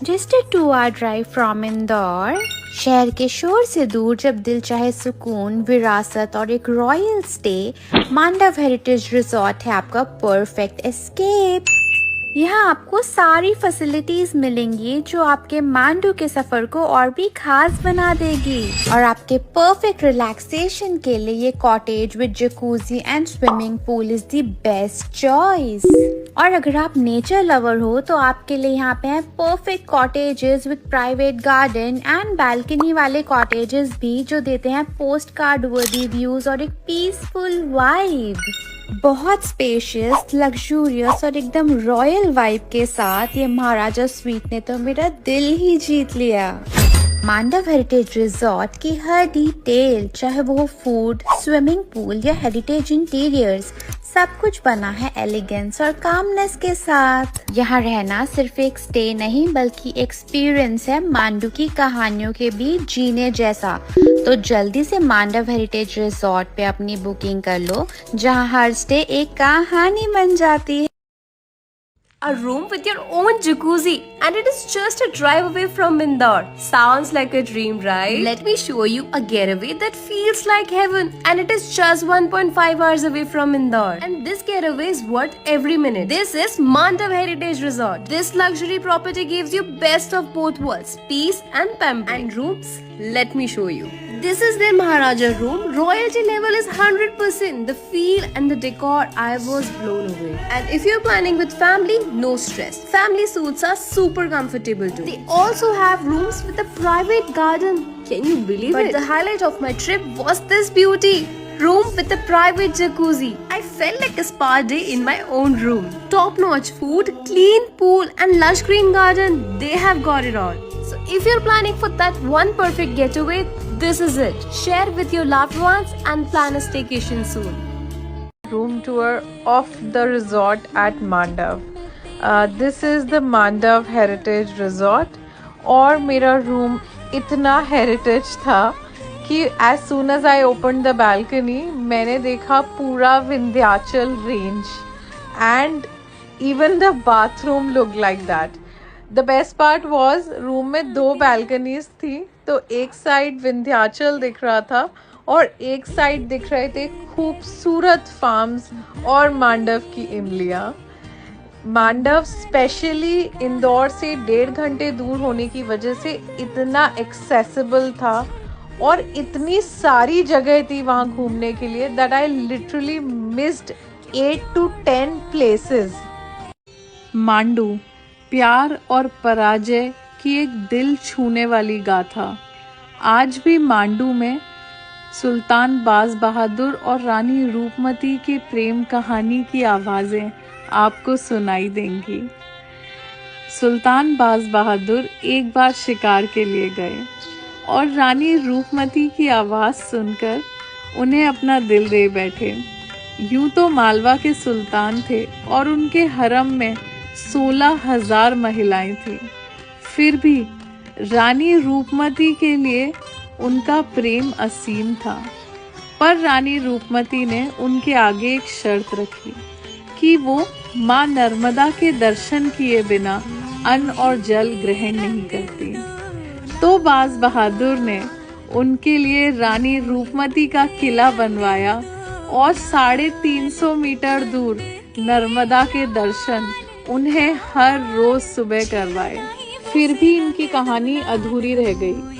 Just a 2 hour drive from Indore. शहर के शोर से दूर, जब दिल चाहे सुकून, विरासत और एक royal stay, Mandav heritage resort है आपका परफेक्ट एस्केप। यहाँ आपको सारी फैसिलिटीज मिलेंगी जो आपके मांडू के सफर को और भी खास बना देगी। और आपके परफेक्ट रिलैक्सेशन के लिए ये cottage with jacuzzi and swimming pool is the best choice. और अगर आप नेचर लवर हो तो आपके लिए यहाँ पे हैं perfect cottages with private garden and balcony वाले कॉटेजेस भी, जो देते हैं पोस्ट कार्ड वर्दी व्यूज और एक पीसफुल वाइब। बहुत स्पेशियस, लग्जूरियस और एकदम रॉयल वाइब के साथ ये महाराजा स्वीट ने तो मेरा दिल ही जीत लिया। मांडव हेरिटेज रिजॉर्ट की हर डिटेल, चाहे वो फूड, स्विमिंग पूल या हेरिटेज इंटीरियर्स, सब कुछ बना है एलिगेंस और कामनेस के साथ। यहाँ रहना सिर्फ एक स्टे नहीं बल्कि एक्सपीरियंस है मांडू की कहानियों के बीच जीने जैसा। तो जल्दी से मांडव हेरिटेज रिजॉर्ट पे अपनी बुकिंग कर लो, जहाँ हर स्टे एक कहानी बन जाती है। A room with your own jacuzzi, and it is just a drive away from Indore. Sounds like a dream, right? Let me show you a getaway that feels like heaven, and it is just 1.5 hours away from Indore. And this getaway is worth every minute. This is Mandav Heritage Resort. This luxury property gives you best of both worlds, peace and pampering. And rooms, let me show you. This is their Maharaja room. Royalty level is 100%. The feel and the decor, I was blown away. And if you're planning with family, no stress. Family suites are super comfortable too. They also have rooms with a private garden. Can you believe it? But the highlight of my trip was this beauty. Room with a private jacuzzi. I felt like a spa day in my own room. Top-notch food, clean pool and lush green garden. They have got it all. So if you're planning for that one perfect getaway, this is it. Share with your loved ones and plan a staycation soon. Room tour of the resort at Mandav. This is the Mandav Heritage Resort. और मेरा room इतना heritage था कि as soon as I opened the balcony, मैंने देखा पूरा Vindhyachal range and even the bathroom looked like that. The best part was room में 2 balconies थी, तो एक साइड विंध्याचल दिख रहा था और एक साइड दिख रहे थे खूबसूरत फार्म्स और मांडव की इमलियाँ। मांडव स्पेशली इंदौर से 1.5 घंटे दूर होने की वजह से इतना एक्सेसिबल था और इतनी सारी जगह थी वहाँ घूमने के लिए that I literally missed 8 to 10 places. Mandu प्यार और पराजय की एक दिल छूने वाली गाथा। आज भी मांडू में सुल्तान बाज बहादुर और रानी रूपमती की प्रेम कहानी की आवाज़ें आपको सुनाई देंगी। सुल्तान बाज बहादुर एक बार शिकार के लिए गए और रानी रूपमती की आवाज़ सुनकर उन्हें अपना दिल दे बैठे। यूं तो मालवा के सुल्तान थे और उनके हरम में 16,000 महिलाएं थीं, फिर भी रानी रूपमती के लिए उनका प्रेम असीम था। पर रानी रूपमती ने उनके आगे एक शर्त रखी कि वो माँ नर्मदा के दर्शन किए बिना अन्न और जल ग्रहण नहीं करती। तो बाज बहादुर ने उनके लिए रानी रूपमती का किला बनवाया और 350 मीटर दूर नर्मदा के दर्शन उन्हें हर रोज सुबह करवाए। फिर भी इनकी कहानी अधूरी रह गई।